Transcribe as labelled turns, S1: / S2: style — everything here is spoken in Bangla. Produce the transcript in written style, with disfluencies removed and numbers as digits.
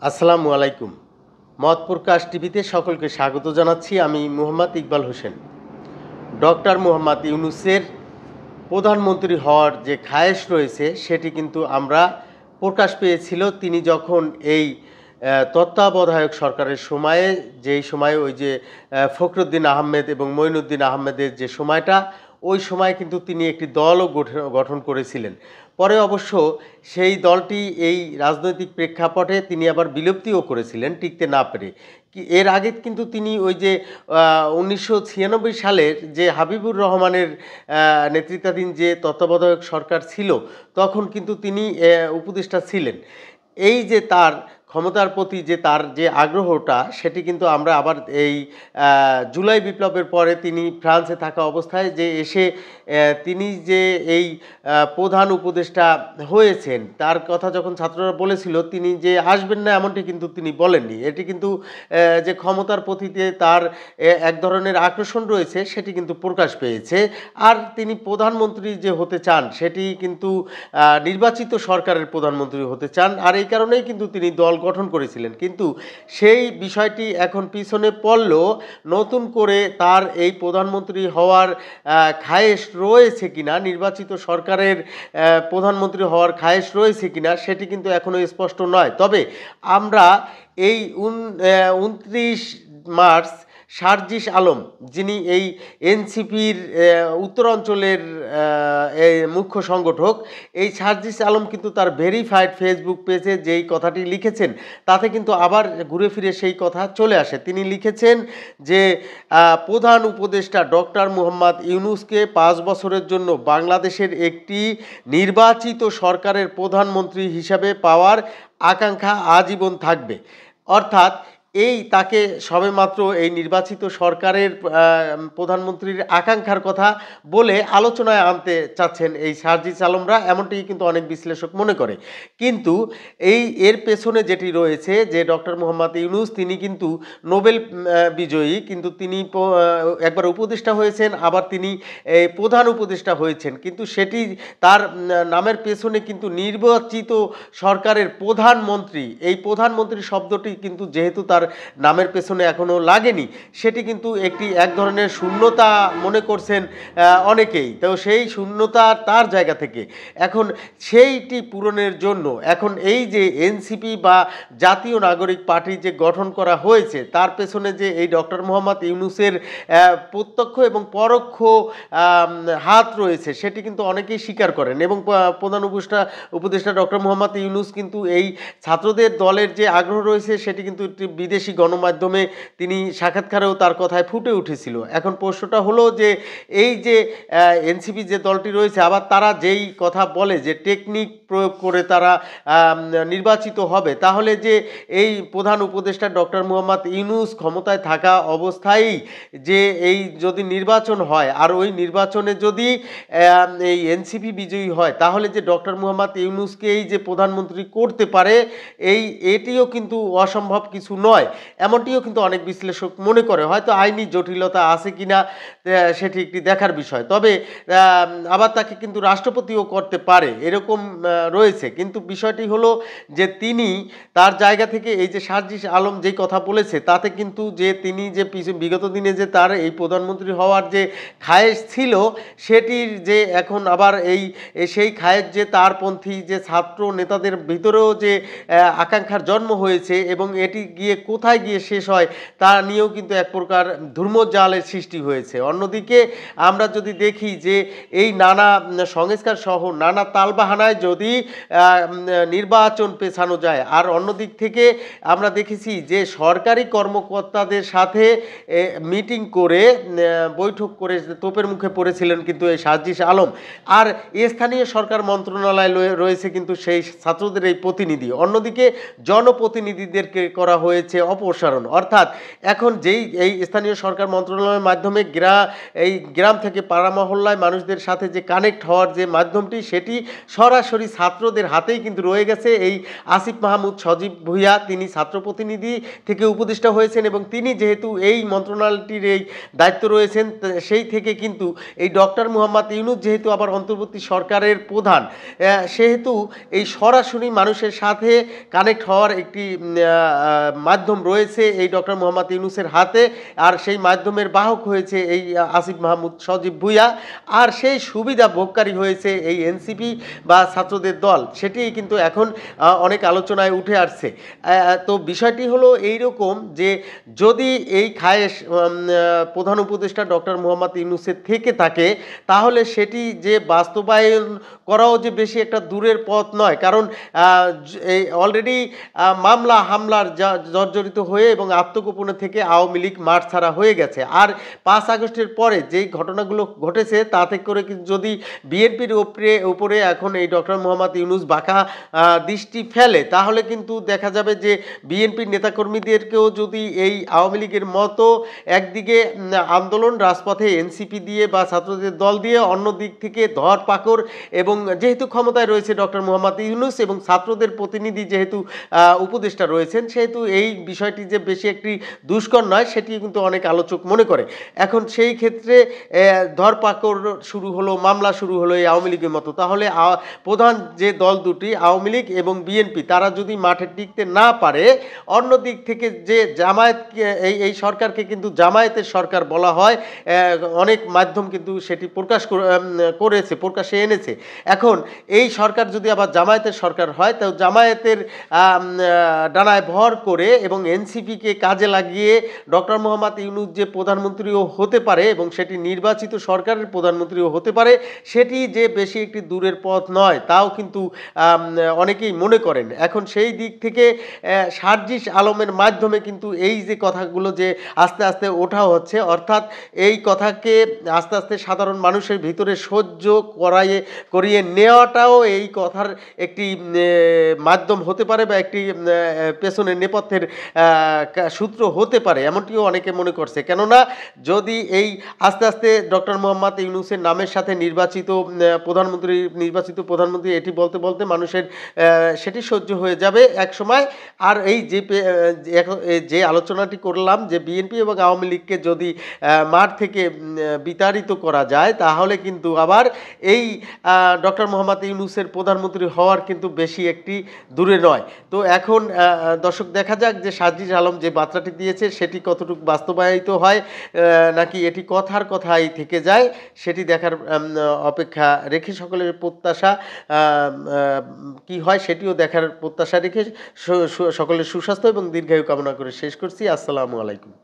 S1: আসসালামু আলাইকুম। মত প্রকাশ টিভিতে সকলকে স্বাগত জানাচ্ছি। আমি মোহাম্মদ ইকবাল হোসেন। ডক্টর মোহাম্মদ ইউনূসের প্রধানমন্ত্রী হওয়ার যে খায়েশ রয়েছে সেটি কিন্তু আমরা প্রকাশ পেয়েছিল তিনি যখন এই তত্ত্বাবধায়ক সরকারের সময়ে, যেই সময়ে ওই যে ফখরুদ্দীন আহমেদ এবং মঈনুদ্দিন আহমেদের যে সময়টা, ওই সময় কিন্তু তিনি একটি দলও গঠন করেছিলেন। পরে অবশ্য সেই দলটি এই রাজনৈতিক প্রেক্ষাপটে তিনি আবার বিলুপ্তিও করেছিলেন টিকতে না পেরে। এর আগে কিন্তু তিনি ওই যে ১৯৯৬ সালের যে হাবিবুর রহমানের নেতৃত্বাধীন যে তত্ত্বাবধায়ক সরকার ছিল, তখন কিন্তু তিনি উপদেষ্টা ছিলেন। এই যে তার ক্ষমতার প্রতি যে তার যে আগ্রহটা, সেটি কিন্তু আমরা আবার এই জুলাই বিপ্লবের পরে তিনি ফ্রান্সে থাকা অবস্থায় যে এসে তিনি যে এই প্রধান উপদেষ্টা হয়েছেন, তার কথা যখন ছাত্ররা বলেছিল তিনি যে আসবেন না, এমনটি কিন্তু তিনি বলেননি। এটি কিন্তু যে ক্ষমতার প্রতি তার এক ধরনের আকর্ষণ রয়েছে সেটি কিন্তু প্রকাশ পেয়েছে। আর তিনি প্রধানমন্ত্রী যে হতে চান সেটি কিন্তু নির্বাচিত সরকারের প্রধানমন্ত্রী হতে চান, আর এই কারণেই কিন্তু তিনি দল গঠন করেছিলেন। কিন্তু সেই বিষয়টি এখন পিছনে পড়লেও নতুন করে তার এই প্রধানমন্ত্রী হওয়ার খায়েশ রয়েছে কিনা, নির্বাচিত সরকারের প্রধানমন্ত্রী হওয়ার খায়েশ রয়েছে কিনা, সেটি কিন্তু এখনো স্পষ্ট নয়। তবে আমরা এই ২৯ মার্চ সার্জিস আলম, যিনি এই এনসিপির উত্তরাঞ্চলের মুখ্য সংগঠক, এই সার্জিস আলম কিন্তু তার ভেরিফাইড ফেসবুক পেজে যেই কথাটি লিখেছেন, তাতে কিন্তু আবার ঘুরে ফিরে সেই কথা চলে আসে। তিনি লিখেছেন যে প্রধান উপদেষ্টা ডক্টর মোহাম্মদ ইউনূসকে ৫ বছরের জন্য বাংলাদেশের একটি নির্বাচিত সরকারের প্রধানমন্ত্রী হিসাবে পাওয়ার আকাঙ্ক্ষা আজীবন থাকবে। অর্থাৎ এই তাকে সবেমাত্র এই নির্বাচিত সরকারের প্রধানমন্ত্রীর আকাঙ্ক্ষার কথা বলে আলোচনায় আনতে চাচ্ছেন এই সার্জিস আলমরা, এমনটি কিন্তু অনেক বিশ্লেষক মনে করে। কিন্তু এর পেছনে যেটি রয়েছে যে ডক্টর মোহাম্মদ ইউনূস তিনি কিন্তু নোবেল বিজয়ী, কিন্তু তিনি একবার উপদেষ্টা হয়েছেন, আবার তিনি প্রধান উপদেষ্টা হয়েছেন, কিন্তু সেটি তার নামের পেছনে কিন্তু নির্বাচিত সরকারের প্রধানমন্ত্রী, এই প্রধানমন্ত্রী শব্দটি কিন্তু যেহেতু তার নামের পেছনে এখনো লাগেনি, সেটি কিন্তু এক ধরনের শূন্যতা মনে করছেন অনেকেই। তো সেই শূন্যতা তার জায়গা থেকে এখন সেইটি পূরণের জন্য এখন এই যে এনসিপি বা জাতীয় নাগরিক পার্টি যে গঠন করা হয়েছে, তার পেছনে যে এই ডক্টর মোহাম্মদ ইউনূসের প্রত্যক্ষ এবং পরোক্ষ হাত রয়েছে, সেটি কিন্তু অনেকেই স্বীকার করেন। এবং প্রধান উপদেষ্টা ডক্টর মোহাম্মদ ইউনূস কিন্তু এই ছাত্রদের দলের যে আগ্রহ রয়েছে সেটি কিন্তু বিদেশি গণমাধ্যমে তিনি সাক্ষাৎকারেও তার কথায় ফুটে উঠেছিল। এখন প্রশ্নটা হলো যে এই যে এনসিপি যে দলটি রয়েছে, আবার তারা যেই কথা বলে যে টেকনিক প্রয়োগ করে তারা নির্বাচিত হবে, তাহলে যে এই প্রধান উপদেষ্টা ডক্টর মোহাম্মদ ইউনূস ক্ষমতায় থাকা অবস্থায় যে এই যদি নির্বাচন হয়, আর ওই নির্বাচনে যদি এই এনসিপি বিজয়ী হয়, তাহলে যে ডক্টর মোহাম্মদ ইউনূসকে এই যে প্রধানমন্ত্রী করতে পারে, এটিও কিন্তু অসম্ভব কিছু নয়, এমনটিও কিন্তু অনেক বিশ্লেষক মনে করে। হয়তো আইনি জটিলতা আছে কিনা সেটি একটি দেখার বিষয়, তবে আবার তাকে কিন্তু রাষ্ট্রপতিও করতে পারে, এরকম রয়েছে। কিন্তু বিষয়টি হলো যে তিনি তার জায়গা থেকে এই যে সার্জিস আলম যেই কথা বলেছে, তাতে কিন্তু যে তিনি যে বিগত দিনে যে তার এই প্রধানমন্ত্রী হওয়ার যে খায়েশ ছিল, সেটির যে এখন আবার সেই খায়েশ যে তারপন্থী যে ছাত্র নেতাদের ভিতরেও যে আকাঙ্ক্ষার জন্ম হয়েছে, এবং এটি গিয়ে কোথায় গিয়ে শেষ হয় তা নিয়েও কিন্তু এক প্রকার ধূম্রজালের সৃষ্টি হয়েছে। অন্যদিকে আমরা যদি দেখি যে এই নানা সংস্কার সহ নানা তালবাহানায় যদি নির্বাচন পেছানো যায়, আর অন্যদিক থেকে আমরা দেখেছি যে সরকারি কর্মকর্তাদের সাথে মিটিং করে বৈঠক করে তোপের মুখে পড়েছিলেন কিন্তু এই সার্জিস আলম। আর স্থানীয় সরকার মন্ত্রণালয় রয়েছে কিন্তু সেই ছাত্রদের এই প্রতিনিধি, অন্যদিকে জনপ্রতিনিধিদেরকে করা হয়েছে হয়েছে অপসারণ, অর্থাৎ এখন যেই এই স্থানীয় সরকার মন্ত্রণালয়ের মাধ্যমে এই গ্রাম থেকে পাড়া মহল্লায় মানুষদের সাথে যে কানেক্ট হওয়ার যে মাধ্যমটি, সেটি সরাসরি ছাত্রদের হাতেই কিন্তু রয়ে গেছে। এই আসিফ মাহমুদ সজীব ভুঁইয়া তিনি ছাত্র প্রতিনিধি থেকে উপদেষ্টা হয়েছেন এবং তিনি যেহেতু এই মন্ত্রণালয়টির এই দায়িত্ব রয়েছেন, সেই থেকে কিন্তু এই ডক্টর মোহাম্মদ ইউনূস যেহেতু আবার অন্তর্বর্তী সরকারের প্রধান, সেহেতু এই সরাসরি মানুষের সাথে কানেক্ট হওয়ার একটি মাধ্যম রয়েছে এই ডক্টর মোহাম্মদ ইউনূসের হাতে, আর সেই মাধ্যমের বাহক হয়েছে এই আসিফ মাহমুদ সজীব ভুঁইয়া, আর সেই সুবিধা ভোগকারী হয়েছে এই এনসিপি বা ছাত্রদের দল। সেটি কিন্তু এখন অনেক আলোচনায় উঠে আসছে। তো বিষয়টি হলো এইরকম যে যদি এই খায়েশ প্রধান উপদেষ্টা ডক্টর মোহাম্মদ ইউনূসের থেকে থাকে, তাহলে সেটি যে বাস্তবায়ন করাও যে বেশি একটা দূরের পথ নয়, কারণ এই অলরেডি মামলা হামলার জর্জরিত হয়ে এবং আত্মগোপনে থেকে আওয়ামী লীগ মাঠ ছাড়া হয়ে গেছে। আর 5 আগস্টের পরে যেই ঘটনাগুলো ঘটেছে তাতে করে যদি বিএনপির উপরে এখন এই ডক্টর মোহাম্মদ ইউনূস বাঁকা দৃষ্টি ফেলে, তাহলে কিন্তু দেখা যাবে যে বিএনপির নেতাকর্মীদেরকেও যদি এই আওয়ামী লীগের মতো একদিকে আন্দোলন রাজপথে এনসিপি দিয়ে বা ছাত্রদের দল দিয়ে, অন্য দিক থেকে ধরপাকড়, এবং যেহেতু ক্ষমতায় রয়েছে ডক্টর মোহাম্মদ ইউনূস এবং ছাত্রদের প্রতিনিধি যেহেতু উপদেষ্টা রয়েছেন, সেহেতু এই বিষয়টি যে বেশি একটি দুষ্কর নয় সেটি কিন্তু অনেক আলোচক মনে করে। এখন সেই ক্ষেত্রে ধরপাকড় শুরু হলো, মামলা শুরু হলো এই আওয়ামী লীগের মতো, তাহলে প্রধান যে দল দুটি আওয়ামী লীগ এবং বিএনপি, তারা যদি মাঠে টিকতে না পারে, অন্য দিক থেকে যে জামায়াত, এই সরকারকে কিন্তু জামায়াতের সরকার বলা হয়, অনেক মাধ্যম কিন্তু সেটি প্রকাশে এনেছে। এখন এই সরকার যদি আবার জামায়াতের সরকার হয়, তো জামায়াতের ডানায় ভর করে এবং এনসিপিকে কাজে লাগিয়ে ডক্টর মোহাম্মদ ইউনূস যে প্রধানমন্ত্রীও হতে পারে এবং সেটি নির্বাচিত সরকারের প্রধানমন্ত্রীও হতে পারে, সেটি যে বেশি একটি দূরের পথ নয়, তাও কিন্তু অনেকেই মনে করেন। এখন সেই দিক থেকে সার্জিস আলমের মাধ্যমে কিন্তু এই যে কথাগুলো যে আস্তে আস্তে ওঠা হচ্ছে, অর্থাৎ এই কথাকে আস্তে আস্তে সাধারণ মানুষের ভিতরে সহ্য করিয়ে নেওয়াটাও এই কথার একটি মাধ্যম হতে পারে বা একটি পেছনের নেপথ্যের সূত্র হতে পারে, এমনটিও অনেকে মনে করছে। কেননা যদি এই আস্তে আস্তে ডক্টর মোহাম্মদ ইউনূসের নামের সাথে নির্বাচিত প্রধানমন্ত্রী এটি বলতে বলতে মানুষের সেটি সহ্য হয়ে যাবে এক সময়। আর এই যে আলোচনাটি করলাম যে বিএনপি এবং আওয়ামী লীগকে যদি মাঠ থেকে বিতাড়িত করা যায়, তাহলে কিন্তু আবার এই ডক্টর মোহাম্মদ ইউনূসের প্রধানমন্ত্রী হওয়ার কিন্তু বেশি একটি দূরে নয়। তো এখন দর্শক দেখা যাক যে সার্জিস আলম যে বার্তাটি দিয়েছে সেটি কতটুকু বাস্তবায়িত হয়, নাকি এটি কথাই থেকে যায়, সেটি দেখার অপেক্ষা রেখে সকলের প্রত্যাশা কি হয় সেটিও দেখার প্রত্যাশা রেখে সকলের সুস্বাস্থ্য এবং দীর্ঘায়ু কামনা করে শেষ করছি। আসসালামু আলাইকুম।